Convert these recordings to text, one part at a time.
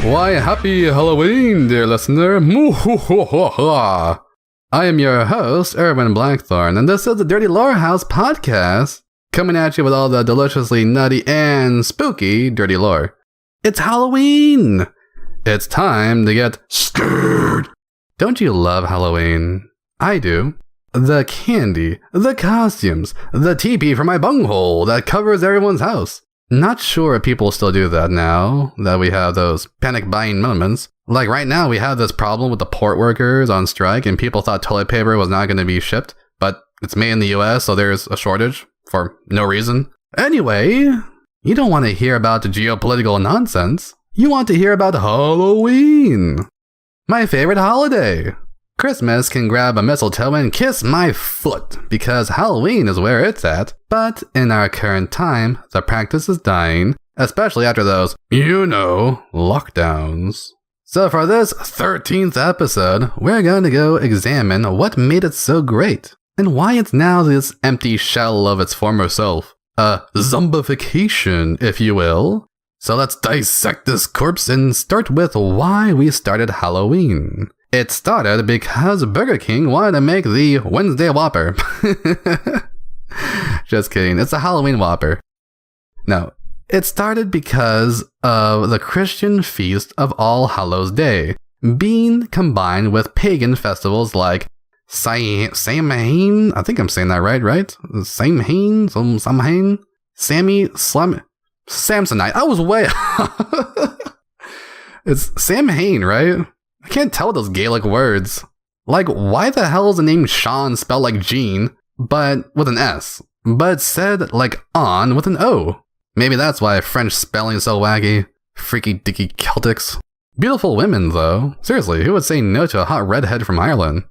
Why, happy Halloween, dear listener. I am your host, Erwin Blackthorn, and this is the Dirty Lore House podcast, coming at you with all the deliciously nutty and spooky dirty lore. It's Halloween! It's time to get scared! Don't you love Halloween? I do. The candy, the costumes, the teepee for my bunghole that covers everyone's house. Not sure if people still do that now, that we have those panic buying moments. Like right now we have this problem with the port workers on strike and people thought toilet paper was not going to be shipped, but it's made in the US, so there's a shortage for no reason. Anyway, you don't want to hear about the geopolitical nonsense. You want to hear about Halloween. My favorite holiday. Christmas can grab a mistletoe and kiss my foot, because Halloween is where it's at. But in our current time, the practice is dying, especially after those, lockdowns. So for this 13th episode, we're going to go examine what made it so great, and why it's now this empty shell of its former self. A zombification, if you will. So let's dissect this corpse and start with why we started Halloween. It started because Burger King wanted to make the Wednesday Whopper. Just kidding, it's a Halloween Whopper. No, it started because of the Christian feast of All Hallows Day being combined with pagan festivals like Samhain. I think I'm saying that right? Samhain? Samsonite. I was way It's Samhain, right? I can't tell those Gaelic words. Like, why the hell is the name Sean spelled like Jean, but with an S, but said like on with an O? Maybe that's why French spelling is so wacky. Freaky dicky Celtics. Beautiful women, though. Seriously, who would say no to a hot redhead from Ireland?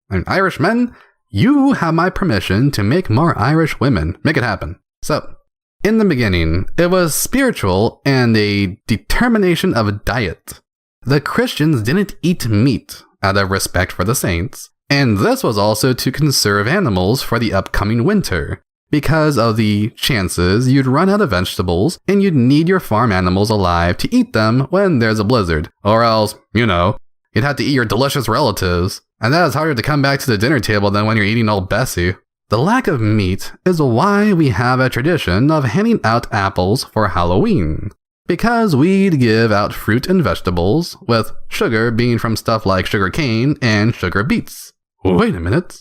And Irish men, you have my permission to make more Irish women. Make it happen. So, in the beginning, it was spiritual and a determination of a diet. The Christians didn't eat meat out of respect for the saints, and this was also to conserve animals for the upcoming winter, because of the chances you'd run out of vegetables and you'd need your farm animals alive to eat them when there's a blizzard, or else, you'd have to eat your delicious relatives, and that is harder to come back to the dinner table than when you're eating old Bessie. The lack of meat is why we have a tradition of handing out apples for Halloween. Because we'd give out fruit and vegetables, with sugar being from stuff like sugar cane and sugar beets. Wait a minute.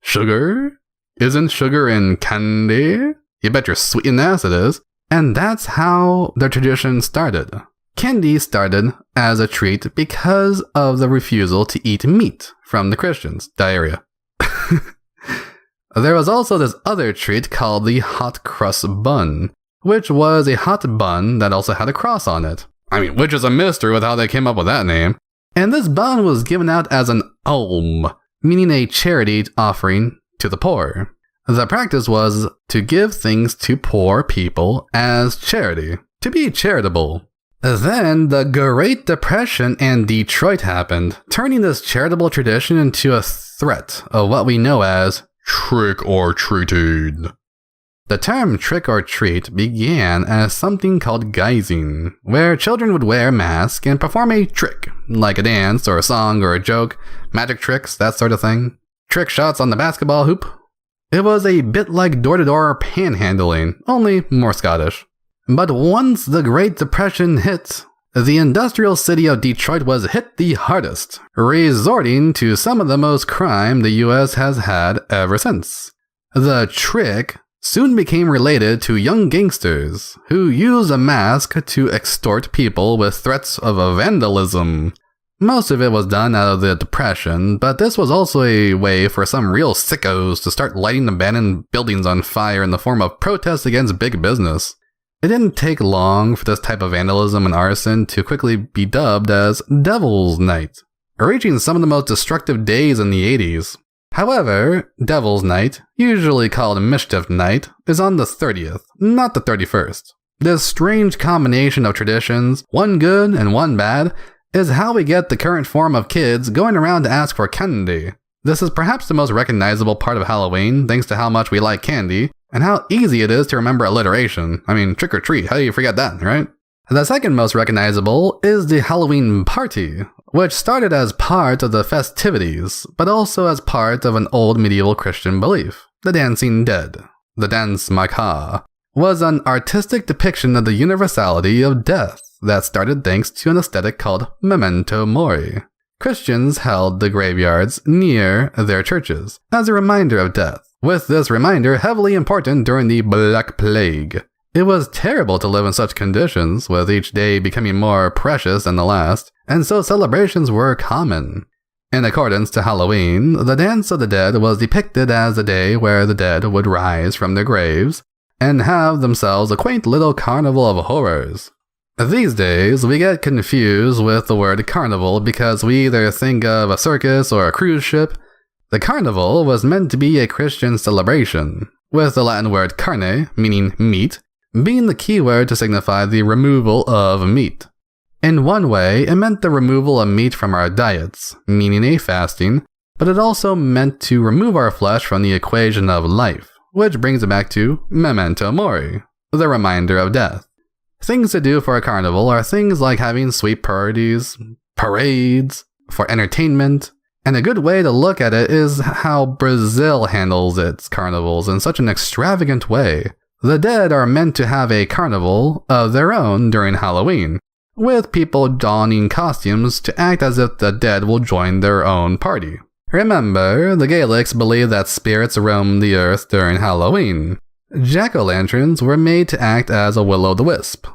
Sugar? Isn't sugar in candy? You bet your sweet ass it is. And that's how the tradition started. Candy started as a treat because of the refusal to eat meat from the Christians. Diarrhea. There was also this other treat called the hot crust bun, which was a hot bun that also had a cross on it. Which is a mystery with how they came up with that name. And this bun was given out as an alm, meaning a charity offering to the poor. The practice was to give things to poor people as charity, to be charitable. Then the Great Depression and Detroit happened, turning this charitable tradition into a threat of what we know as trick or treating. The term trick or treat began as something called guising, where children would wear masks and perform a trick, like a dance or a song or a joke, magic tricks, that sort of thing. Trick shots on the basketball hoop. It was a bit like door-to-door panhandling, only more Scottish. But once the Great Depression hit, the industrial city of Detroit was hit the hardest, resorting to some of the most crime the US has had ever since. The trick soon became related to young gangsters who used a mask to extort people with threats of vandalism. Most of it was done out of the Depression, but this was also a way for some real sickos to start lighting abandoned buildings on fire in the form of protest against big business. It didn't take long for this type of vandalism and arson to quickly be dubbed as Devil's Night, reaching some of the most destructive days in the 80s. However, Devil's Night, usually called Mischief Night, is on the 30th, not the 31st. This strange combination of traditions, one good and one bad, is how we get the current form of kids going around to ask for candy. This is perhaps the most recognizable part of Halloween, thanks to how much we like candy, and how easy it is to remember alliteration. I mean, trick or treat, how do you forget that, right? The second most recognizable is the Halloween party, which started as part of the festivities, but also as part of an old medieval Christian belief. The dancing dead, the danse macabre, was an artistic depiction of the universality of death that started thanks to an aesthetic called memento mori. Christians held the graveyards near their churches as a reminder of death, with this reminder heavily important during the Black Plague. It was terrible to live in such conditions, with each day becoming more precious than the last, and so celebrations were common. In accordance to Halloween, the Dance of the Dead was depicted as a day where the dead would rise from their graves and have themselves a quaint little carnival of horrors. These days, we get confused with the word carnival because we either think of a circus or a cruise ship. The carnival was meant to be a Christian celebration, with the Latin word carne, meaning meat, being the key word to signify the removal of meat. In one way, it meant the removal of meat from our diets, meaning a fasting, but it also meant to remove our flesh from the equation of life, which brings it back to memento mori, the reminder of death. Things to do for a carnival are things like having sweet parties, parades, for entertainment, and a good way to look at it is how Brazil handles its carnivals in such an extravagant way. The dead are meant to have a carnival of their own during Halloween, with people donning costumes to act as if the dead will join their own party. Remember, the Gaelics believe that spirits roam the earth during Halloween. Jack-o'-lanterns were made to act as a will-o'-the-wisp,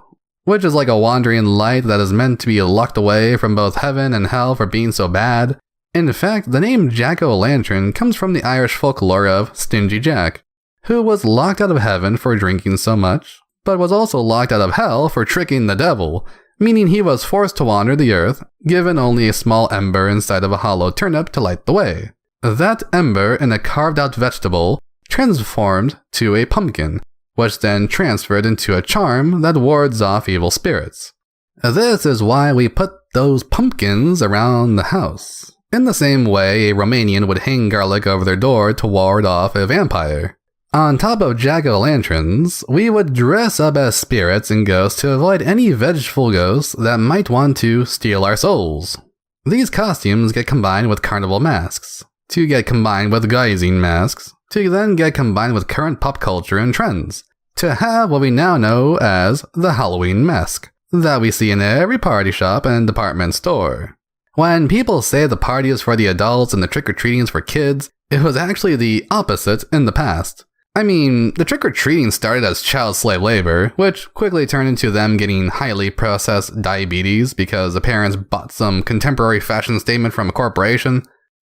which is like a wandering light that is meant to be locked away from both heaven and hell for being so bad. In fact, the name Jack-o'-lantern comes from the Irish folklore of Stingy Jack, who was locked out of heaven for drinking so much, but was also locked out of hell for tricking the devil, meaning he was forced to wander the earth, given only a small ember inside of a hollow turnip to light the way. That ember in a carved-out vegetable transformed to a pumpkin, which then transferred into a charm that wards off evil spirits. This is why we put those pumpkins around the house, in the same way a Romanian would hang garlic over their door to ward off a vampire. On top of jack-o'-lanterns, we would dress up as spirits and ghosts to avoid any vengeful ghosts that might want to steal our souls. These costumes get combined with carnival masks, to get combined with guising masks, to then get combined with current pop culture and trends, to have what we now know as the Halloween mask, that we see in every party shop and department store. When people say the party is for the adults and the trick-or-treating is for kids, it was actually the opposite in the past. I mean, the trick-or-treating started as child slave labor, which quickly turned into them getting highly processed diabetes because the parents bought some contemporary fashion statement from a corporation.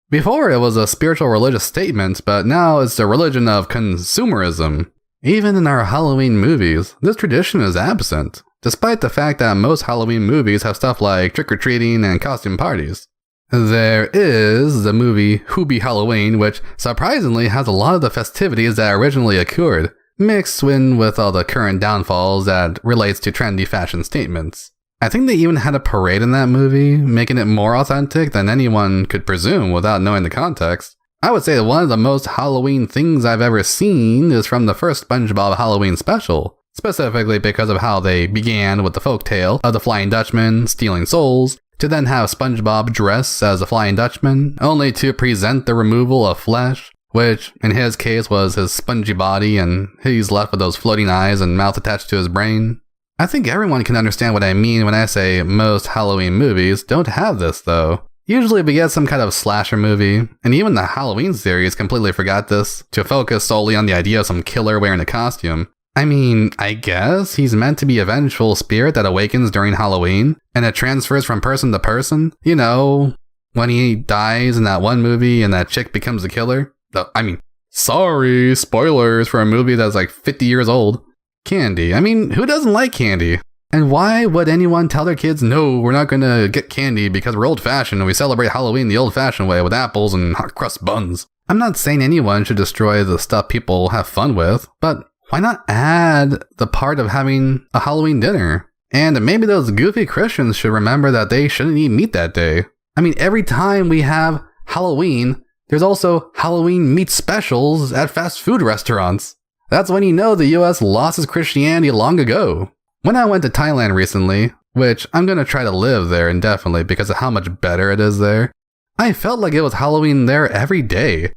Before, it was a spiritual religious statement, but now it's the religion of consumerism. Even in our Halloween movies, this tradition is absent, despite the fact that most Halloween movies have stuff like trick-or-treating and costume parties. There is the movie Hubie Halloween, which surprisingly has a lot of the festivities that originally occurred, mixed in with all the current downfalls that relates to trendy fashion statements. I think they even had a parade in that movie, making it more authentic than anyone could presume without knowing the context. I would say that one of the most Halloween things I've ever seen is from the first SpongeBob Halloween special, specifically because of how they began with the folktale of the Flying Dutchman stealing souls, to then have SpongeBob dress as a Flying Dutchman, only to present the removal of flesh, which in his case was his spongy body and he's left with those floating eyes and mouth attached to his brain. I think everyone can understand what I mean when I say most Halloween movies don't have this though. Usually we get some kind of slasher movie, and even the Halloween series completely forgot this, to focus solely on the idea of some killer wearing a costume. I mean, I guess he's meant to be a vengeful spirit that awakens during Halloween, and it transfers from person to person. You know, when he dies in that one movie and that chick becomes the killer. I mean, sorry, spoilers for a movie that's like 50 years old. Candy. I mean, who doesn't like candy? And why would anyone tell their kids, no, we're not gonna get candy because we're old-fashioned and we celebrate Halloween the old-fashioned way with apples and hot crust buns? I'm not saying anyone should destroy the stuff people have fun with, but Why not add the part of having a Halloween dinner? And maybe those goofy Christians should remember that they shouldn't eat meat that day. I mean, every time we have Halloween, there's also Halloween meat specials at fast food restaurants. That's when you know the US lost its Christianity long ago. When I went to Thailand recently, which I'm gonna try to live there indefinitely because of how much better it is there, I felt like it was Halloween there every day.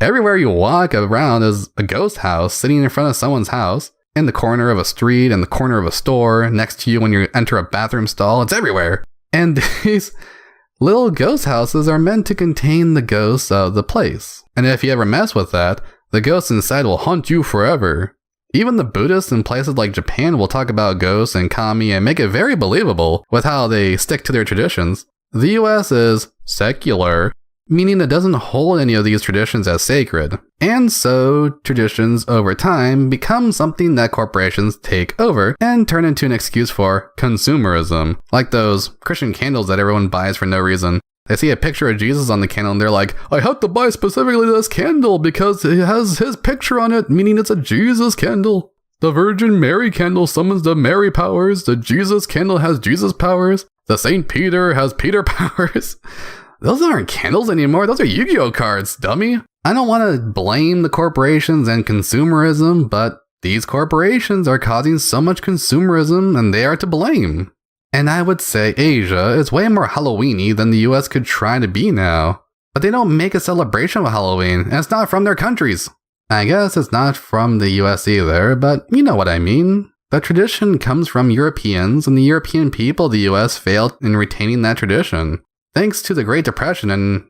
Everywhere you walk around is a ghost house sitting in front of someone's house, in the corner of a street, in the corner of a store, next to you when you enter a bathroom stall. It's everywhere. And these little ghost houses are meant to contain the ghosts of the place. And if you ever mess with that, the ghosts inside will haunt you forever. Even the Buddhists in places like Japan will talk about ghosts and kami and make it very believable with how they stick to their traditions. The US is secular, meaning it doesn't hold any of these traditions as sacred. And so, traditions over time become something that corporations take over and turn into an excuse for consumerism. Like those Christian candles that everyone buys for no reason. They see a picture of Jesus on the candle and they're like, I have to buy specifically this candle because it has his picture on it, meaning it's a Jesus candle. The Virgin Mary candle summons the Mary powers. The Jesus candle has Jesus powers. The St. Peter has Peter powers. Those aren't candles anymore, those are Yu-Gi-Oh cards, dummy! I don't want to blame the corporations and consumerism, but these corporations are causing so much consumerism and they are to blame. And I would say Asia is way more Halloween-y than the US could try to be now. But they don't make a celebration of Halloween, and it's not from their countries. I guess it's not from the US either, but you know what I mean. The tradition comes from Europeans, and the European people of the US failed in retaining that tradition. Thanks to the Great Depression and,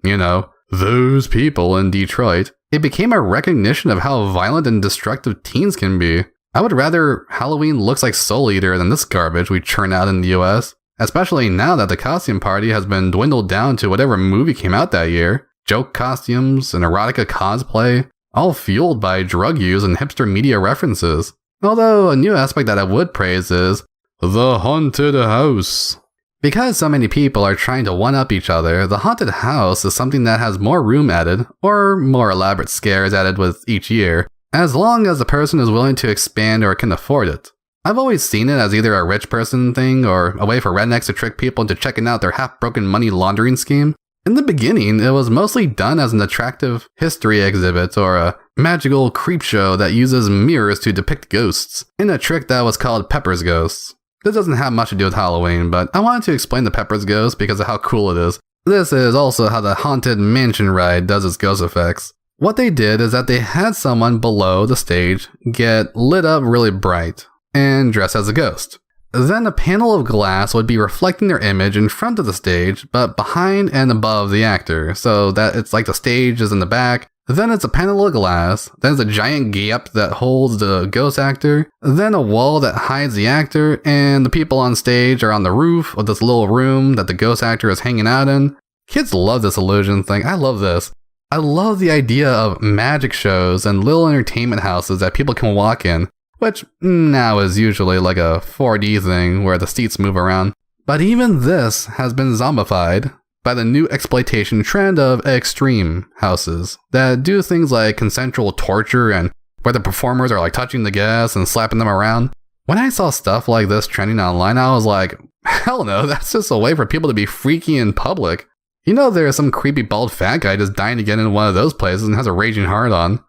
those people in Detroit, it became a recognition of how violent and destructive teens can be. I would rather Halloween looks like Soul Eater than this garbage we churn out in the US, especially now that the costume party has been dwindled down to whatever movie came out that year. Joke costumes and erotica cosplay, all fueled by drug use and hipster media references. Although a new aspect that I would praise is the haunted house. Because so many people are trying to one-up each other, the haunted house is something that has more room added, or more elaborate scares added with each year, as long as the person is willing to expand or can afford it. I've always seen it as either a rich person thing or a way for rednecks to trick people into checking out their half-broken money laundering scheme. In the beginning, it was mostly done as an attractive history exhibit or a magical creep show that uses mirrors to depict ghosts, in a trick that was called Pepper's Ghosts. This doesn't have much to do with Halloween, but I wanted to explain the Pepper's Ghost because of how cool it is. This is also how the Haunted Mansion ride does its ghost effects. What they did is that they had someone below the stage get lit up really bright and dress as a ghost. Then a panel of glass would be reflecting their image in front of the stage, but behind and above the actor, so that it's like the stage is in the back. Then it's a panel of glass, then it's a giant gap that holds the ghost actor, then a wall that hides the actor, and the people on stage are on the roof of this little room that the ghost actor is hanging out in. Kids love this illusion thing. I love this. I love the idea of magic shows and little entertainment houses that people can walk in, which now is usually like a 4D thing where the seats move around. But even this has been zombified by the new exploitation trend of extreme houses that do things like consensual torture and where the performers are like touching the guests and slapping them around. When I saw stuff like this trending online, I was like, hell no, that's just a way for people to be freaky in public. You know, there's some creepy bald fat guy just dying to get in one of those places and has a raging heart on.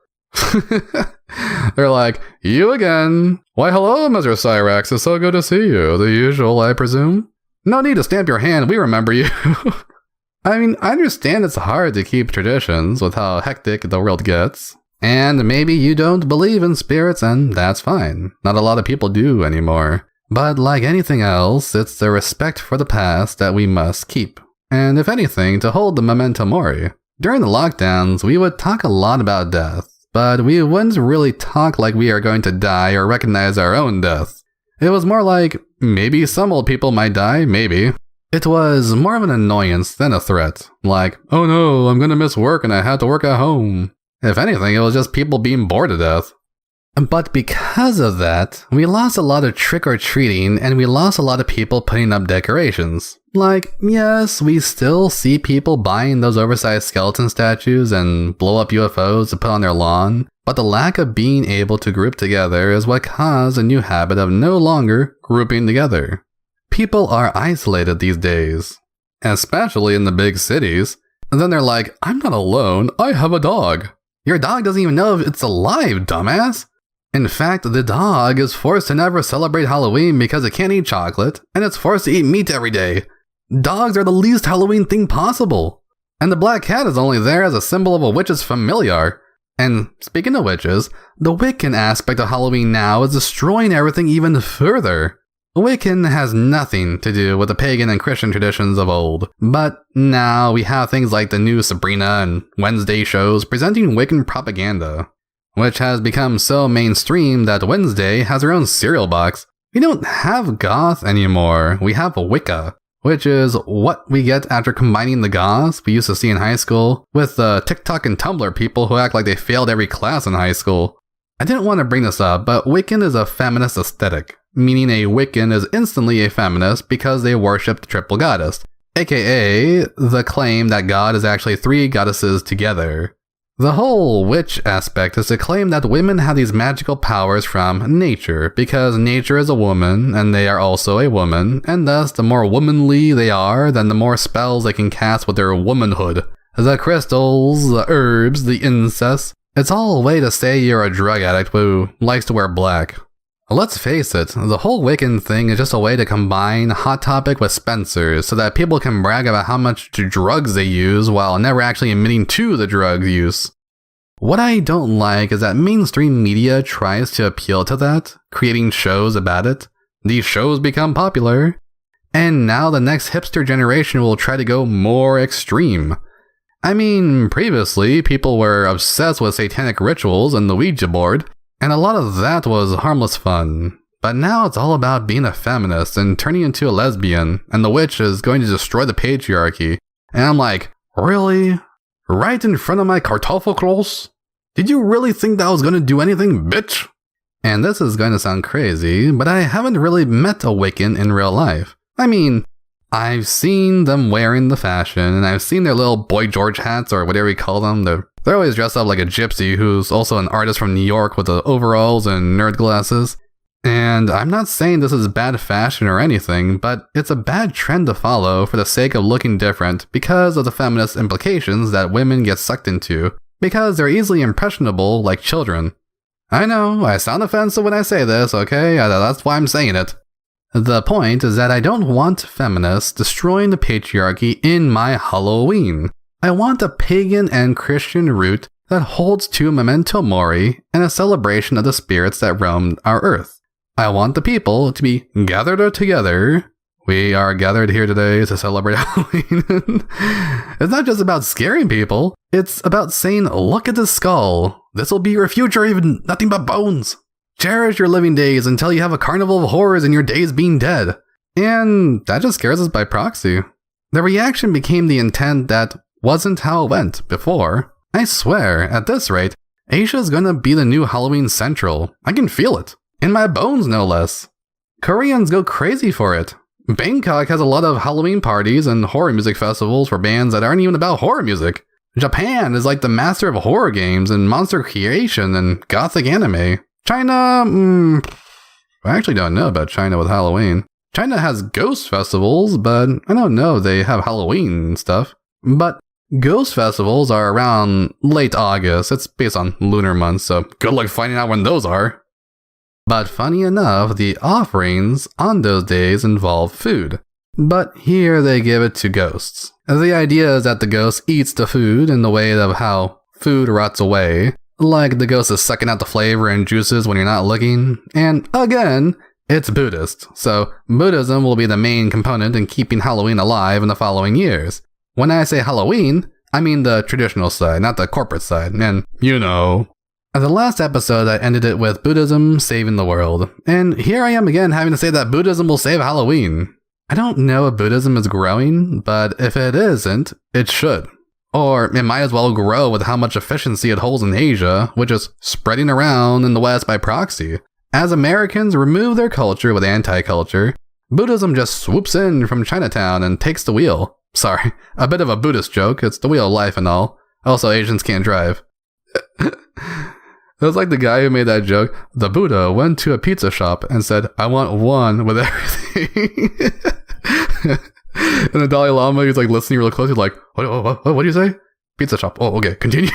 They're like, you again. Why hello, Mr. Cyrax, it's so good to see you. The usual, I presume? No need to stamp your hand, we remember you. I mean, I understand it's hard to keep traditions with how hectic the world gets. And maybe you don't believe in spirits, and that's fine. Not a lot of people do anymore. But like anything else, it's the respect for the past that we must keep. And if anything, to hold the memento mori. During the lockdowns, we would talk a lot about death, but we wouldn't really talk like we are going to die or recognize our own death. It was more like, maybe some old people might die, maybe. It was more of an annoyance than a threat. Like, oh no, I'm gonna miss work and I have to work at home. If anything, it was just people being bored to death. But because of that, we lost a lot of trick-or-treating and we lost a lot of people putting up decorations. Like, yes, we still see people buying those oversized skeleton statues and blow up UFOs to put on their lawn, But the lack of being able to group together is what caused a new habit of no longer grouping together. People are isolated these days, especially in the big cities. And then they're like, I'm not alone, I have a dog. Your dog doesn't even know if it's alive, dumbass. In fact, the dog is forced to never celebrate Halloween because it can't eat chocolate, and it's forced to eat meat every day. Dogs are the least Halloween thing possible. And the black cat is only there as a symbol of a witch's familiar. And speaking of witches, the Wiccan aspect of Halloween now is destroying everything even further. Wiccan has nothing to do with the pagan and Christian traditions of old, but now we have things like the new Sabrina and Wednesday shows presenting Wiccan propaganda, which has become so mainstream that Wednesday has her own cereal box. We don't have goth anymore, we have Wicca, which is what we get after combining the goths we used to see in high school with the TikTok and Tumblr people who act like they failed every class in high school. I didn't want to bring this up, but Wiccan is a feminist aesthetic, meaning a Wiccan is instantly a feminist because they worship the triple goddess, aka the claim that God is actually three goddesses together. The whole witch aspect is to claim that women have these magical powers from nature, because nature is a woman, and they are also a woman, and thus the more womanly they are, then the more spells they can cast with their womanhood. The crystals, the herbs, the incest, it's all a way to say you're a drug addict who likes to wear black. Let's face it, the whole Wiccan thing is just a way to combine Hot Topic with Spencer's so that people can brag about how much drugs they use while never actually admitting to the drug use. What I don't like is that mainstream media tries to appeal to that, creating shows about it. These shows become popular, and now the next hipster generation will try to go more extreme. I mean, previously, people were obsessed with satanic rituals and the Ouija board, and a lot of that was harmless fun. But now it's all about being a feminist and turning into a lesbian, and the witch is going to destroy the patriarchy. And I'm like, really? Right in front of my Kartoffelkroos? Did you really think that was going to do anything, bitch? And this is going to sound crazy, but I haven't really met a Wiccan in real life. I mean, I've seen them wearing the fashion, and I've seen their little Boy George hats, or whatever you call them. They're always dressed up like a gypsy who's also an artist from New York with the overalls and nerd glasses. And I'm not saying this is bad fashion or anything, but it's a bad trend to follow for the sake of looking different because of the feminist implications that women get sucked into, because they're easily impressionable like children. I know, I sound offensive when I say this, okay? That's why I'm saying it. The point is that I don't want feminists destroying the patriarchy in my Halloween. I want a pagan and Christian root that holds to memento mori and a celebration of the spirits that roamed our earth. I want the people to be gathered together. We are gathered here today to celebrate Halloween. It's not just about scaring people. It's about saying, look at this skull. This will be your future, even nothing but bones. Cherish your living days until you have a carnival of horrors in your days being dead. And that just scares us by proxy. The reaction became the intent that wasn't how it went before. I swear, at this rate, Asia's gonna be the new Halloween Central. I can feel it. In my bones, no less. Koreans go crazy for it. Bangkok has a lot of Halloween parties and horror music festivals for bands that aren't even about horror music. Japan is like the master of horror games and monster creation and gothic anime. China, I actually don't know about China with Halloween. China has ghost festivals, but I don't know they have Halloween and stuff. But ghost festivals are around late August. It's based on lunar months, so good luck finding out when those are. But funny enough, the offerings on those days involve food. But here they give it to ghosts. The idea is that the ghost eats the food in the way of how food rots away. Like the ghost is sucking out the flavor and juices when you're not looking. And again, it's Buddhist. So Buddhism will be the main component in keeping Halloween alive in the following years. When I say Halloween, I mean the traditional side, not the corporate side. And you know. The last episode, I ended it with Buddhism saving the world, and here I am again having to say that Buddhism will save Halloween. I don't know if Buddhism is growing, but if it isn't, it should. Or it might as well grow with how much efficiency it holds in Asia, which is spreading around in the West by proxy. As Americans remove their culture with anti-culture, Buddhism just swoops in from Chinatown and takes the wheel. Sorry, a bit of a Buddhist joke, it's the wheel of life and all. Also, Asians can't drive. It was like the guy who made that joke. The Buddha went to a pizza shop and said, "I want one with everything." And the Dalai Lama, he's like listening really closely, like, what do you say? Pizza shop. Oh, okay, continue.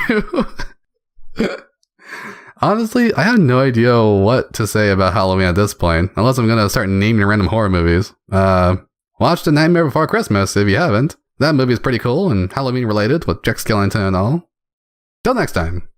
Honestly, I have no idea what to say about Halloween at this point, unless I'm gonna start naming random horror movies. Watch The Nightmare Before Christmas if you haven't. That movie is pretty cool and Halloween related with Jack Skellington and all. Till next time.